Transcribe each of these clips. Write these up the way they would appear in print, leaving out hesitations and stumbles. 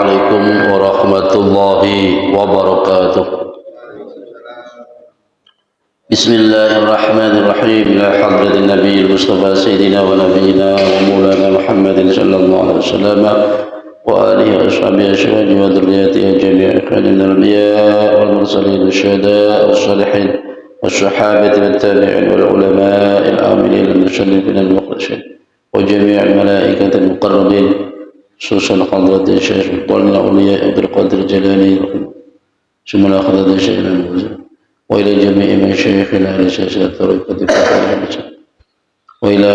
عليكم ورحمة الله وبركاته. بسم الله الرحمن الرحيم. لا حضرة النبي المصطفى سيدنا ونبينا ومولانا محمد صلى الله عليه وسلم وآله وأصحابه أزواجه وذرياته جميع إخوان الأنبياء والمرسلين والشهداء والصالحين والصحابة والتابعين والعلماء العاملين المشرفين المخلصين وجميع الملائكة المقربين خصوصا حضرة الشيخ سلطان الأولياء عبد القادر الجيلاني ثم حضرة الشيخ الموزي وإلى جميع مشايخنا لسلسلة الطريقة وإلى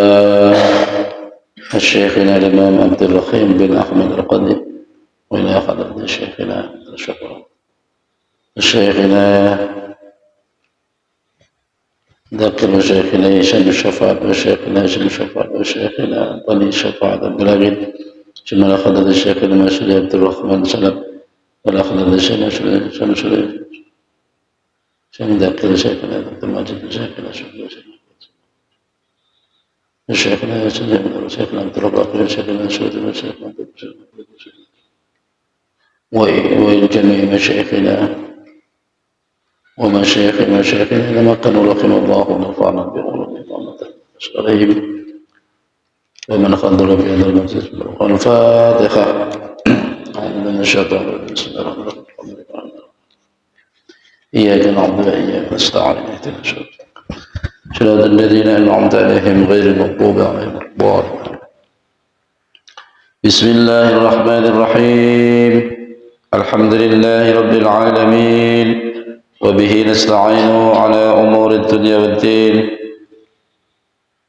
الشيخنا الإمام عبد الرحيم بن أحمد القديم وإلى حضرة الشيخنا الشيخنا ذكر شيخنا هشام الشفاعة وشيخنا هشام الشفاعة وشيخنا طلي الشفاعة البلاغين ثم حضرة الشيخنا مسعود عبد الرحمن سلام ولا حضرة الشيخنا شمس ثم ذكر شيخنا عبد المجيد شيخنا شيخنا شيخنا عبد الرحمن شيخنا مسعود وشيخنا وجميع مشايخنا ومشايخ مشايخنا لما كانوا رحم الله ونفعنا بعلومهم وأشكرهم ومن خضر في هذا المجلس الفاتحة. من الشيطان بسم الله الرحمن الرحيم. إياك نعبد وإياك نستعين اهدنا صراط الذين أنعمت عليهم غير المغضوب عليهم ولا الضالين. بسم الله الرحمن الرحيم. الحمد لله رب العالمين وبه نستعين على أمور الدنيا والدين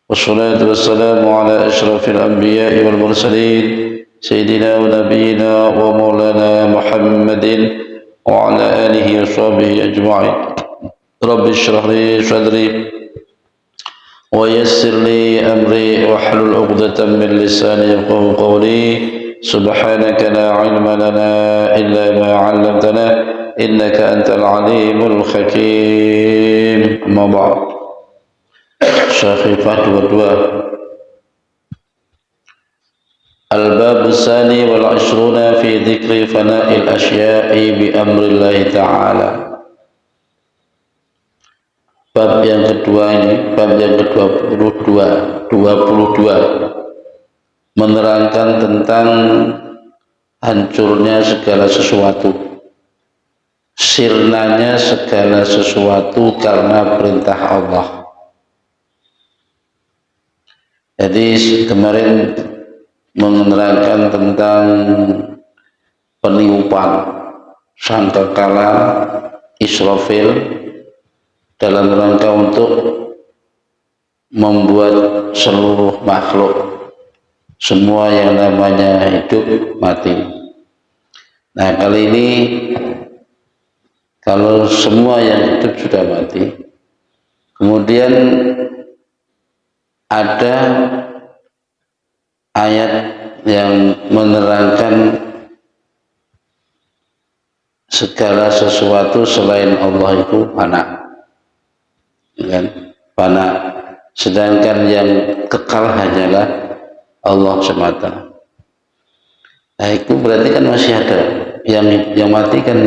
والصلاة والسلام على أشرف الأنبياء والمرسلين سيدنا ونبينا ومولانا محمد وعلى آله وصحبه أجمعين. رب اشرح لي صدري ويسر لي أمري واحلل عقدة من لساني يفقهوا قولي. سبحانك لا علم لنا إلا ما علمتنا إنك أنت العليم الحكيم. أما بعد. Syafifah 22 Al-Bab Tsani wal 20 fi dzikri fana'il asya'i bi amrillahi ta'ala. Bab yang kedua ini, bab yang ke-22 menerangkan tentang hancurnya segala sesuatu, sirnanya segala sesuatu karena perintah Allah. Jadi kemarin menerangkan tentang peniupan sangkakala Israfil dalam rangka untuk membuat seluruh makhluk, semua yang namanya hidup mati. Nah, kali ini kalau semua yang hidup sudah mati, kemudian ada ayat yang menerangkan segala sesuatu selain Allah itu fana, kan? Fana. Sedangkan yang kekal hanyalah Allah semata. Nah, itu berarti kan masih ada yang mati kan,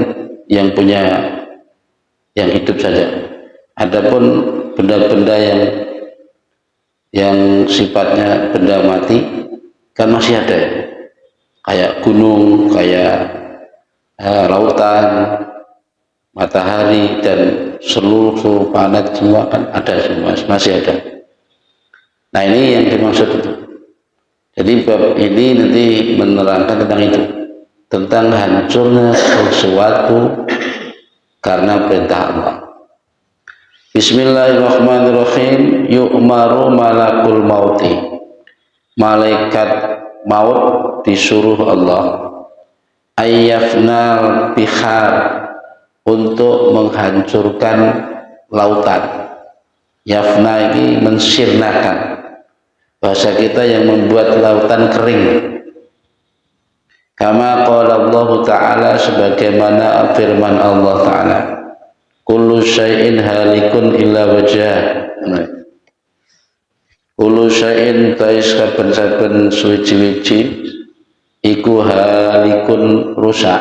yang punya, yang hidup saja. Adapun benda-benda yang sifatnya benda mati kan masih ada, kayak gunung, kayak lautan, matahari dan seluruh planet semua kan ada, semua masih ada. Nah, ini yang dimaksud itu. Jadi bab ini nanti menerangkan tentang itu, tentang hancurnya sesuatu karena perintah Allah. Bismillahirrahmanirrahim. Yu'maru malakul mauti. Malaikat maut disuruh Allah ayyafnal bihar, untuk menghancurkan lautan. Yafna ini mensirnakan, bahasa kita yang membuat lautan kering. Kama qala Allah Ta'ala, sebagaimana firman Allah Ta'ala, kullu syai'in halikun illa wajah. Kullu syai'in tais saben-saben suci-wici iku halikun rusak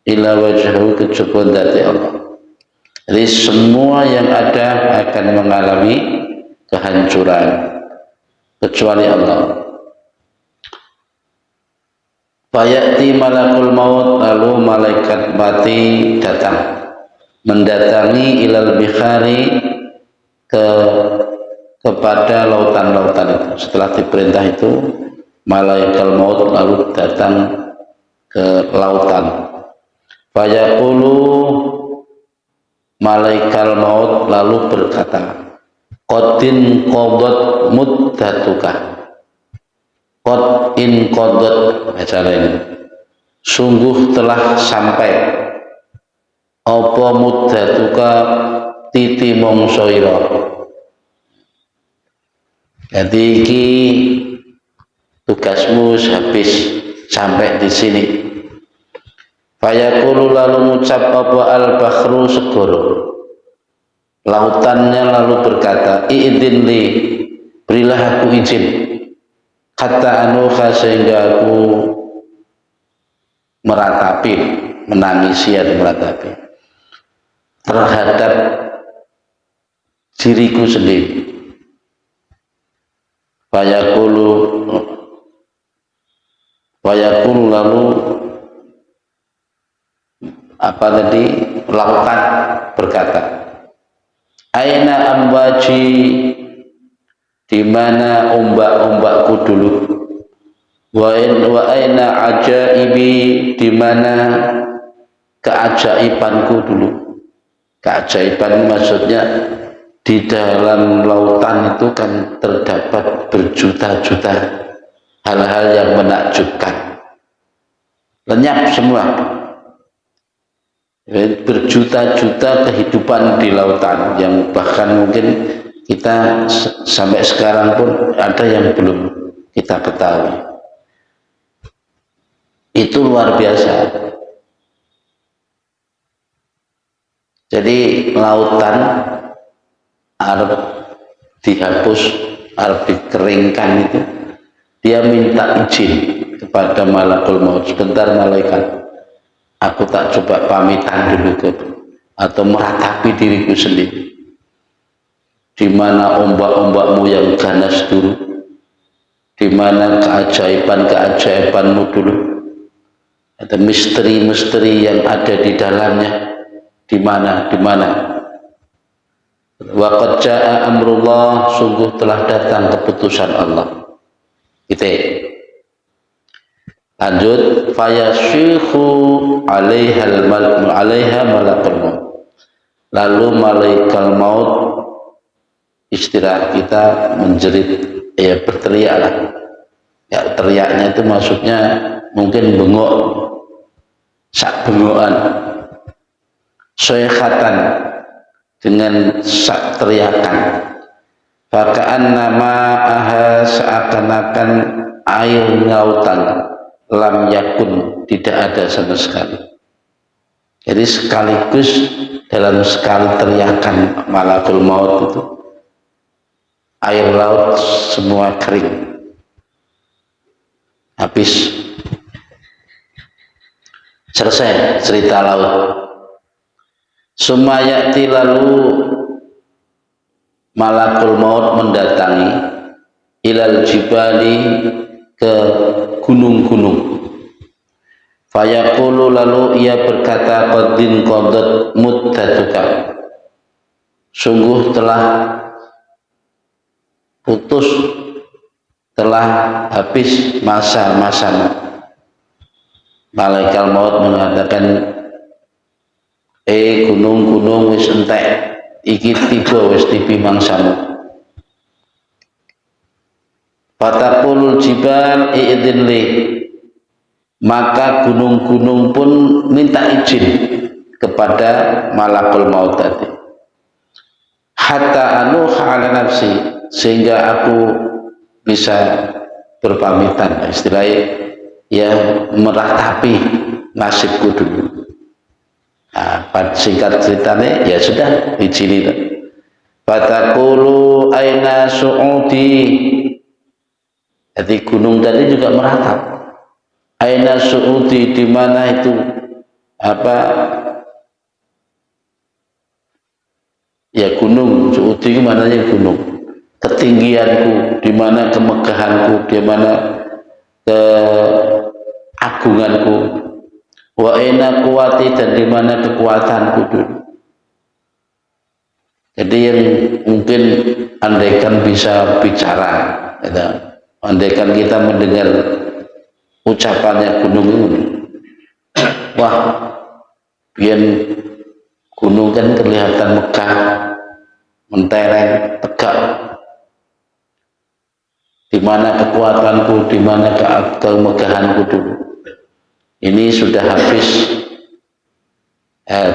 ila wajhu kecukupan dati Allah. Jadi semua yang ada akan mengalami kehancuran kecuali Allah. Fayati malakul maut, lalu malaikat mati datang mendatangi ilal bihari kepada lautan-lautan itu. Setelah diperintah itu, malaikat maut lalu datang ke lautan. Fayaqulu, malaikat maut lalu berkata, qadin qadat muddatuka. Qad in qadat, baca ini. Sungguh telah sampai apa muddatuka titi mongso ira. Jadi iki tugasmu habis sampai di sini. Fayaqulu, lalu mengucap apa al-bahru segoro. Lautannya lalu berkata, i'idin li, berilah aku izin, kata anuha sehingga aku meratapi, menangisi dan meratapi terhadap diriku sendiri. Fayaqulu lalu apa tadi, lautan berkata, aina ambaji, di mana ombak-ombakku dulu, wa aina ajaibi, di mana keajaibanku dulu. Keajaiban maksudnya di dalam lautan itu kan terdapat berjuta-juta hal-hal yang menakjubkan, lenyap semua. Berjuta-juta kehidupan di lautan yang bahkan mungkin kita sampai sekarang pun ada yang belum kita ketahui. Itu luar biasa. Jadi lautan arep dihapus, arep dikeringkan itu, dia minta izin kepada malakul maut. Sebentar malaikat, aku tak coba pamitan dulu ke, atau meratapi diriku sendiri. Di mana ombak-ombakmu yang ganas dulu, di mana keajaiban-keajaibanmu dulu, ada misteri-misteri yang ada di dalamnya, di mana. Wa qad jaa amrullah, sungguh telah datang keputusan Allah. Gitu. Lanjut, fayashihu alaiha malakul maut. Lalu malaikat maut istilah kita menjerit, ya berteriaklah. Ya teriaknya itu maksudnya mungkin bengok, sak bengokan, soekhatan, dengan sak teriakan. Fakaan nama aha, seakan-akan air lautan lam yakun, tidak ada sama sekali. Jadi sekaligus dalam sekali teriakan malakul maut itu, air laut semua kering, habis, selesai cerita laut. Sumayati, lalu malakul maut mendatangi ilal jibali, ke gunung-gunung. Fayaqulu, lalu ia berkata, qadin qadat muddatuka, sungguh telah putus, telah habis masa-masamu. Malaikat maut mengatakan, gunung-gunung wis entek, iki tiba wis tibi mangsamu. Fataqul jibal i'idin li, maka gunung-gunung pun minta izin kepada malakul maut tadi. Hatta anuha ala nafsi, sehingga aku bisa berpamitan, istilahnya ya meratapi nasibku dulu. Nah, singkat ceritanya ya sudah izin. Fataqulu aina su'udi, jadi gunung tadi juga meratap, Aina su'udi, di mana itu apa ya gunung. Su'udi itu mananya gunung. Ketinggianku, di mana kemegahanku, di mana keagunganku. Wa aina kuwati, dan di mana kekuatanku dulu. Jadi yang mungkin andaikan bisa bicara, gitu. Andaikan kita mendengar ucapannya gunung ini, wah, biar gunung kan kelihatan megah, mentereng, tegak. Di mana kekuatanku, di mana kemegahanku dulu. Ini sudah habis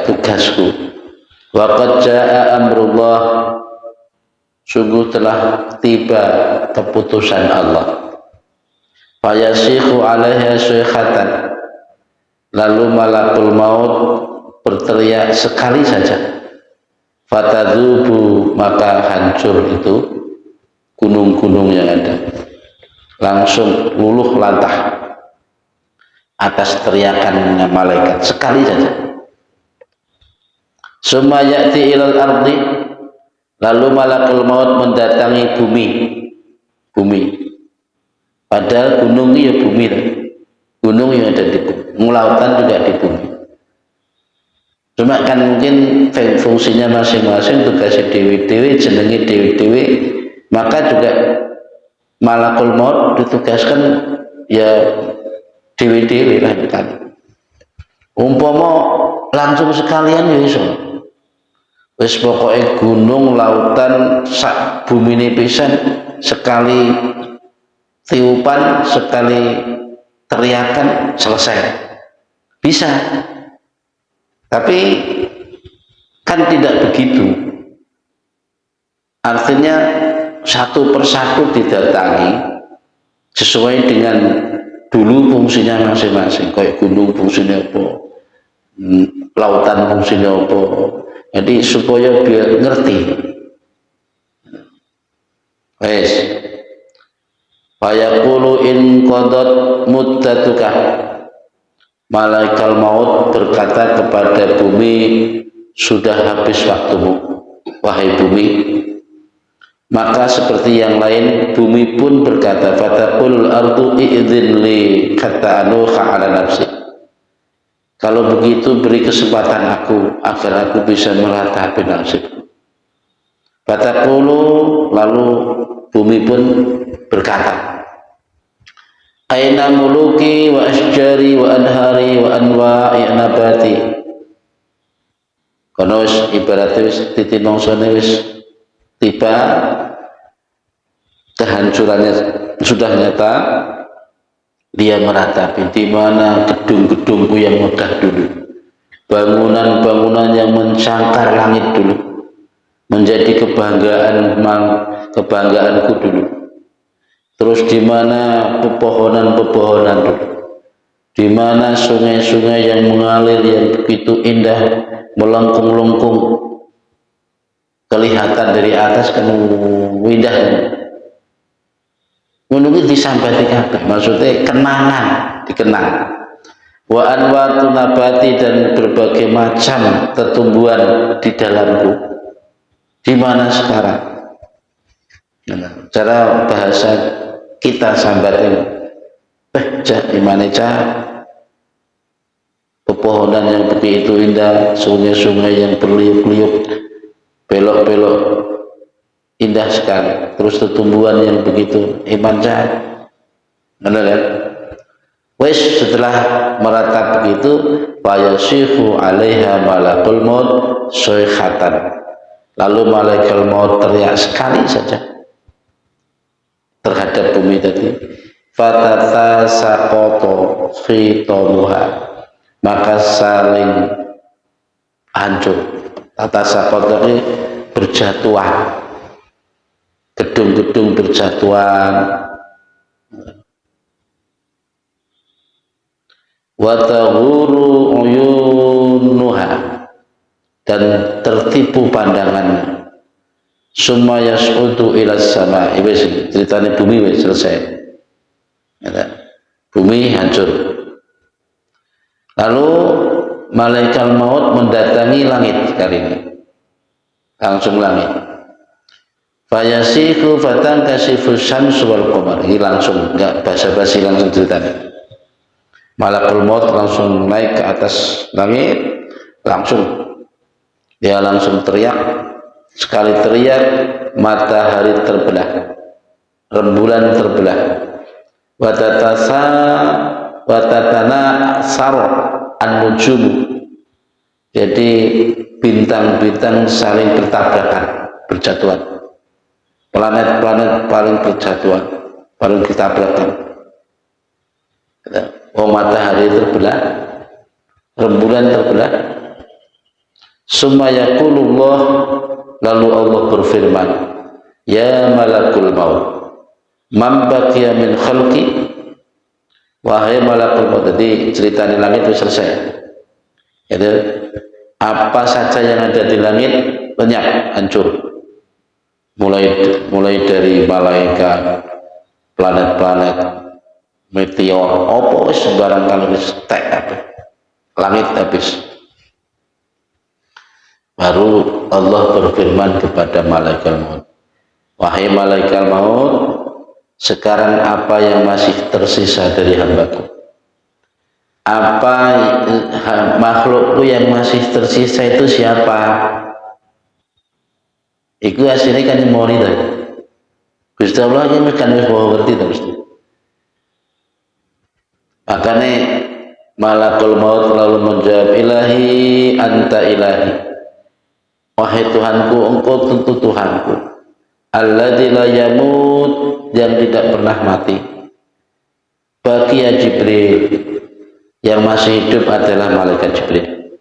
tugasku. Waqad jaa amrullah, sungguh telah tiba keputusan Allah. Fayasikhu alaiha syikhatan, lalu malakul maut berteriak sekali saja. Fatadzubu, maka hancur itu gunung-gunung yang ada, langsung luluh lantah atas teriakan malaikat sekali saja. Summa ya'ti ilal ardi, lalu malakul maut mendatangi bumi. Padahal gunung ya bumi, gunung yang ada di bumi, lautan juga di bumi. Cuma kan mungkin fungsinya masing-masing, tugasnya dewi-dewi, jenengi dewi-dewi, maka juga malakul maut ditugaskan ya dewi-dewi lah kan. Umpama langsung sekalian ya iso. Wis pokoknya gunung, lautan, sak bumi ini pisan, sekali tiupan, sekali teriakan, selesai. Bisa. Tapi kan tidak begitu. Artinya satu persatu didatangi sesuai dengan dulu fungsinya masing-masing. Kayak gunung fungsinya apa, lautan fungsinya apa. Jadi supaya biar ngerti. Wes. Fayaqulu in qadat muddatuka. Malaikat maut berkata kepada bumi, sudah habis waktumu, wahai bumi. Maka seperti yang lain, bumi pun berkata, fataqulul ardu i'dzin li hatta anuha ala nafsi. Kalau begitu beri kesempatan aku agar aku bisa meratapi nasibku. Fataqulu, lalu bumi pun berkata, aina muluki wa asjari wa anhari wa anwa'i nabati. Kono wis ibaratnya wis titinongsone wis tiba, kehancurannya sudah nyata. Dia meratapi di mana gedung-gedungku yang megah dulu, bangunan-bangunan yang mencangkar langit dulu, menjadi kebanggaanku dulu. Terus di mana pepohonan-pepohonan dulu, di mana sungai-sungai yang mengalir yang begitu indah, melengkung-lengkung, kelihatan dari atas kan indah. Menunggu disambati kabeh, maksudnya kenangan, dikenang. Wa anwatu nabati, dan berbagai macam tumbuhan di dalamku. Di mana sekarang? Cara bahasa kita sambatin, di mana pepohonan yang begitu indah, sungai-sungai yang berliuk-liuk, belok-belok, indah sekali. Terus tumbuhan yang begitu iman jahat. Benar kan? Wes setelah meratap begitu, fayasihu 'alaiha malakul maut sayhatan. Lalu malaikat maut teriak sekali saja terhadap bumi tadi. Fatatasaqatu khitamuha, maka saling hancur. Tatasaqatu ini berjatuhan, gedung-gedung berjatuhan. Wa taghuru uyunuha, dan tertipu pandangannya. Summa yas'udu ila sama. Wis ceritanya bumi wis selesai. Bumi hancur. Lalu malaikat maut mendatangi langit kali ini, langsung langit. Fayasiku fatang kasifu syamsu wal qamar. Ini langsung, enggak basa-basi, langsung ceritanya. Malakul maut langsung naik ke atas langit, langsung dia langsung teriak. Sekali teriak, matahari terbelah, rembulan terbelah, watatana sar an-nujum. Jadi bintang-bintang saling bertabrakan, berjatuhan. Planet-planet paling berjatuhan, paling bertabrakan. Oh, matahari terbelah, rembulan terbelah. Summa yaqulullah, lalu Allah berfirman, ya malakul maut, man baqiya min khalqi, wahai malakul maut. Jadi cerita di langit itu selesai. Jadi apa saja yang ada di langit lenyap, hancur. Mulai dari malaikat, planet-planet, meteor, opo sembarang kalau tek apa, langit habis. Baru Allah berfirman kepada malaikat maut, wahai malaikat maut, sekarang apa yang masih tersisa dari hambaku? Apa makhlukku yang masih tersisa itu siapa? Iku hasilnya kan mori tadi. Gusti Allah ini kan wis mau ngerti terus. Makanya malakul maut lalu menjawab, ilahi anta ilahi. Wahai Tuhanku, engkau tentu Tuhanku. Alladzi la yamut, yang tidak pernah mati. Baqiya Jibril, yang masih hidup adalah malaikat Jibril.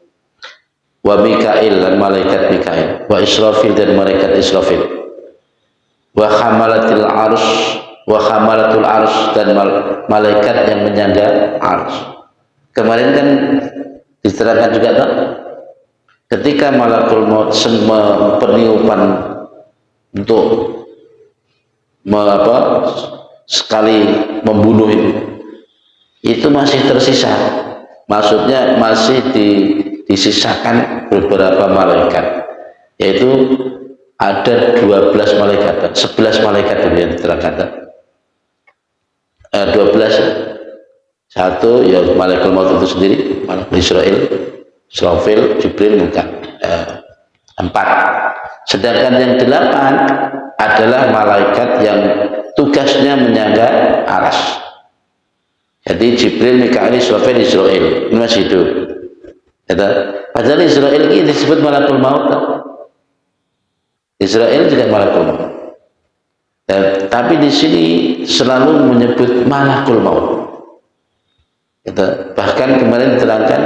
Wa Mikail, dan malaikat Mikail. Wa Israfil, dan malaikat Israfil. Wa hamalatil arsh, wa hamalatul arsh, dan malaikat yang menyangga arsh. Kemarin kan diterangkan juga tak? Ketika malakul maut peniupan untuk sekali membunuh itu masih tersisa, maksudnya masih disisakan beberapa malaikat, yaitu ada 12 malaikat, 11 malaikat yang diterangkan 12, satu ya malakul maut itu sendiri, malakul Israel, Israfil, Jibril, bukan 4. Sedangkan yang 8 adalah malaikat yang tugasnya menyangga aras. Jadi Jibril, Mikail, Israfil, Israel ini masih hidup. Padahal Israel ini disebut malakul maut. Israel juga malakul maut. Tapi di sini selalu menyebut malakul maut. Bahkan kemarin diterangkan,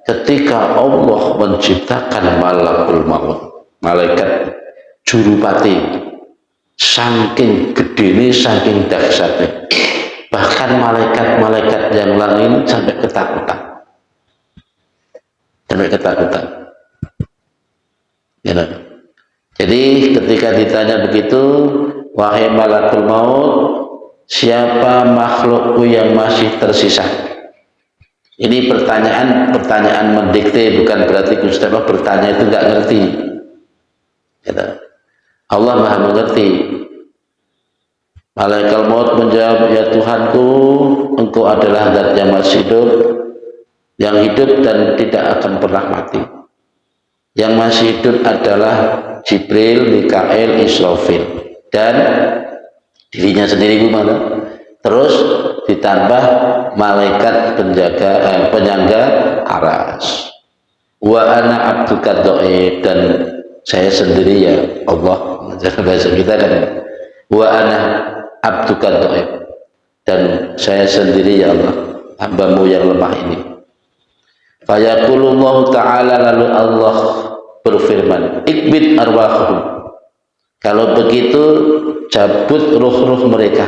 ketika Allah menciptakan malakul maut, malaikat jurupati, saking gedene, saking dahsyatnya, bahkan malaikat-malaikat yang lain sampai ketakutan, ya. Jadi ketika ditanya begitu, wahai malakul maut, siapa makhlukku yang masih tersisa? Ini pertanyaan mendikte, bukan berarti Gusti Allah bertanya itu nggak ngerti. Allah Maha mengerti. Malaikat maut menjawab, ya Tuhanku, engkau adalah zat yang masih hidup, yang hidup dan tidak akan pernah mati. Yang masih hidup adalah Jibril, Mikail, Israfil, dan dirinya sendiri gimana? Terus ditambah malaikat penyangga aras. Wa ana abduka dhaif, dan saya sendiri ya Allah. Bahasa kita kan, wa ana abduka dhaif, dan saya sendiri ya Allah, hambamu yang lemah ini. Fayaqulullahu ta'ala, lalu Allah berfirman, ikbid arwahum, kalau begitu cabut ruh-ruh mereka.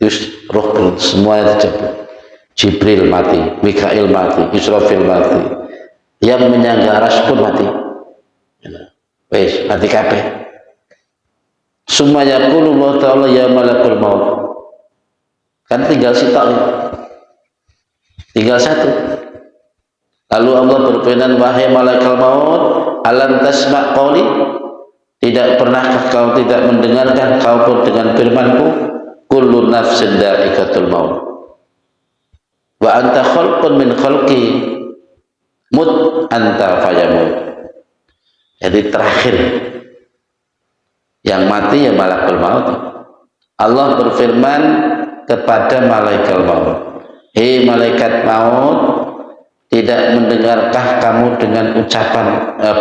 Terus roh semuanya dicabut. Jibril mati, Mikail mati, Israfil mati, yang menyangga aras pun mati. Wes mati kabeh. Summa yaqulullah ta'ala, ya malakul maut, kan tinggal sitok, tinggal satu, Lalu Allah berfirman, wahai malaikat maut, alam tasma' qawli, tidak pernahkah kau tidak mendengarkan kau dengan firmanku, kullu nafsin dha'iqatul maut wa anta khalqun min khalqi mut anta fayamut. Jadi terakhir yang mati ya malakul maut. Allah berfirman kepada malaikat maut, hei malaikat maut, tidak mendengarkah kamu dengan ucapan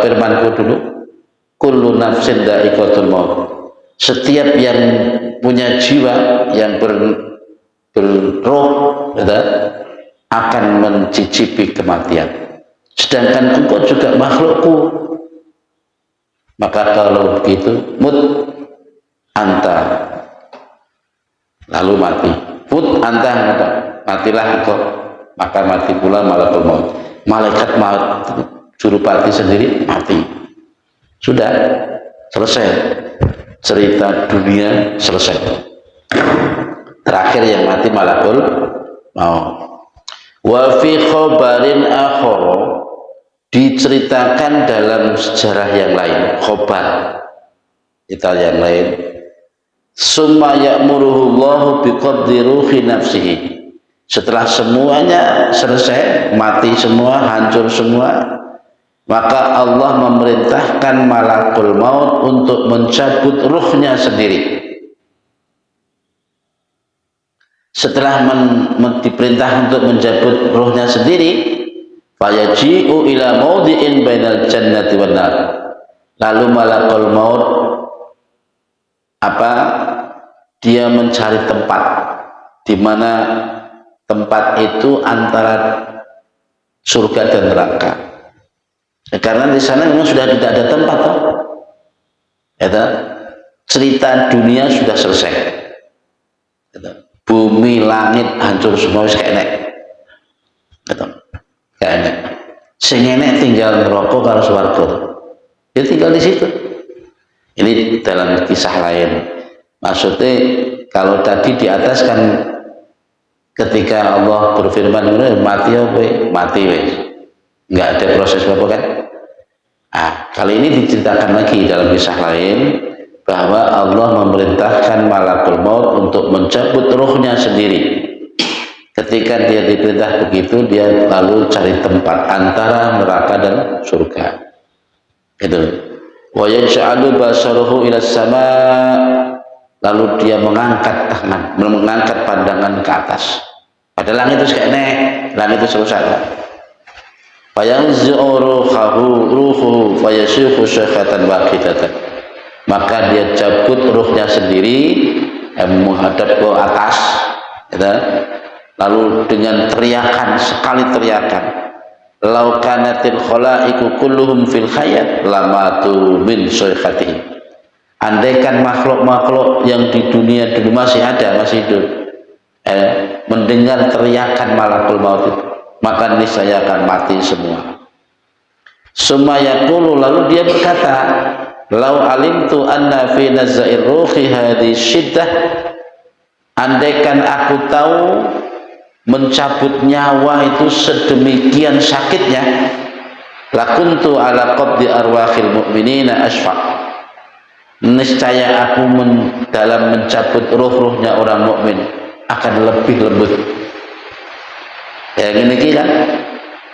firmanku dulu, kullu nafsin dha'iqatul maut, setiap yang punya jiwa, yang berroh akan mencicipi kematian, sedangkan engkau juga makhlukku. Maka kalau begitu, mut anta, lalu mati, mut anta, matilah engkau, maka mati pula malakul maut. Malaikat maut Jurupati sendiri mati. Sudah selesai, cerita dunia selesai. Terakhir yang mati malakul maut. Wa fi khabarin akhar, diceritakan dalam sejarah yang lain, khobar kita yang lain, summa ya'muruhu Allahu biqabdi ruhi nafsihi, setelah semuanya selesai, mati semua, hancur semua, maka Allah memerintahkan malakul maut untuk mencabut ruhnya sendiri. Setelah diperintah untuk mencabut ruhnya sendiri, fayaji'u ila mawdi'in bainal jannati wan nar, lalu malakul maut dia mencari tempat di mana tempat itu antara surga dan neraka. Karena di sana memang sudah tidak ada tempat, cerita dunia sudah selesai, bumi langit hancur semua, wis kayak enek, sing enek tinggal neraka karo swarga, dia tinggal di situ. Ini dalam kisah lain, maksudnya kalau tadi di atas kan ketika Allah berfirman mati mati wes, nggak ada proses apa kan. Kali ini diceritakan lagi dalam kisah lain bahwa Allah memerintahkan malakul maut untuk mencabut ruhnya sendiri. Ketika dia diperintah begitu, dia lalu cari tempat antara neraka dan surga. Itu. Wa yaj'alu basaruhu ila sama, lalu dia mengangkat tangan, mengangkat pandangan ke atas. Pada langit itu kayak langit itu selesai. Fayanzi'u ruhuhu fayashifu syakhatan waqidatan, maka dia cabut ruhnya sendiri menghadap ke atas, lalu dengan teriakan, sekali teriakan, lau kanatil khalaiqu kulluhum fil hayat lamatu min syakhatihi, andaikan makhluk-makhluk yang di dunia dulu masih ada, masih hidup, mendengar teriakan malakul maut itu, maka niscaya akan mati semua. Summa yaqulu, lalu dia berkata, lau alimtu anna fi nazair ruhi hadhi syiddah, andaikan aku tahu mencabut nyawa itu sedemikian sakitnya, lakuntu ala qabdi arwahil mu'minina asfaq, niscaya aku dalam mencabut ruh-ruhnya orang mukmin akan lebih lembut. Ya gini kan,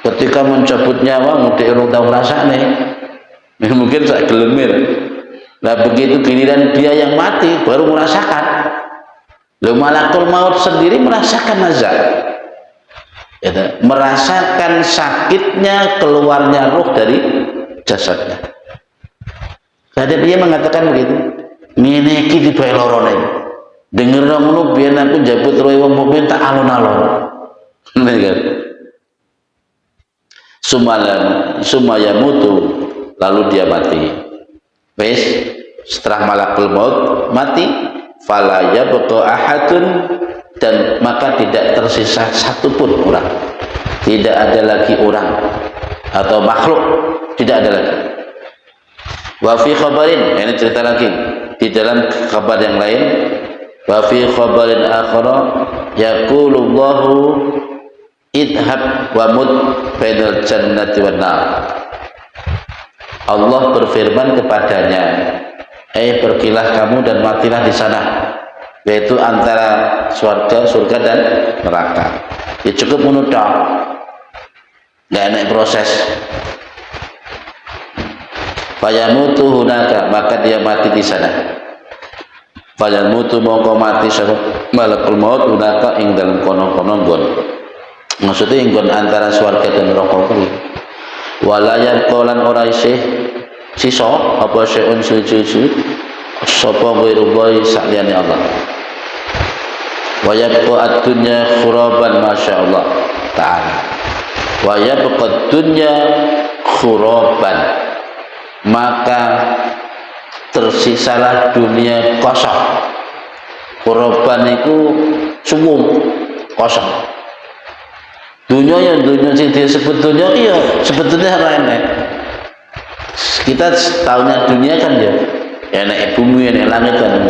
ketika mencabut nyawa mudah orang tahu rasanya, mungkin saya gelemir. Nah begitu giliran dia yang mati baru merasakan. Lalu malakul maut sendiri merasakan azab, merasakan sakitnya keluarnya ruh dari jasadnya. Jadi dia mengatakan begitu, ini iki dibae lorone, denger ngono biar aku jabut roh wong mukmin tak alon-alon. Sumaya mutu, lalu dia mati. Wes, setelah malakul maut mati, fala yabqa ahadun, dan maka tidak tersisa satupun orang, tidak ada lagi orang atau makhluk, tidak ada lagi. Wa fi khabarin, ini cerita lagi di dalam kabar yang lain, wa fi khabarin akhara yaqulullahu idhab wa mut bainal jannati wan nar. Allah berfirman kepadanya, pergilah kamu dan matilah di sana, yaitu antara surga dan neraka. Ya cukup menuduk, nggak enak proses. Fayamutu hunaka, maka dia mati di sana. Fayamutu mongko mati sapa malakul maut hunaka ing dalam kono-kono nggon. Maksudnya nggon antara surga dan neraka kuwi. Walayan kolan ora isih sisa apa syai'un suci sapa ghairullahi sa'liyane Allah. Wa yabqa ad-dunya khuraban masyaallah ta'ala. Wa yabqa ad-dunya khuraban, maka tersisalah dunia kosong. Khuraban itu suwung kosong. Dunia yang dunia sing disebut dunia iya sebetulnya enak. Kita tahunya dunia kan ya enak bumi, enak langit kan.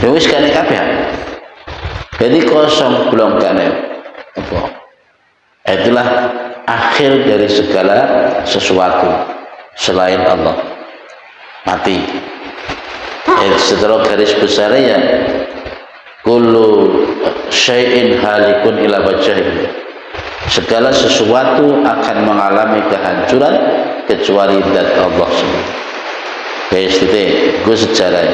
Ya wis kene kabeh. Jadi kosong belum kene. Apa? Itulah akhir dari segala sesuatu selain Allah. Mati. Setelah garis besarnya kullu syai'in halikun ila wajhihi. Segala sesuatu akan mengalami kehancuran kecuali zat Allah SWT. Kayak itu sejarah.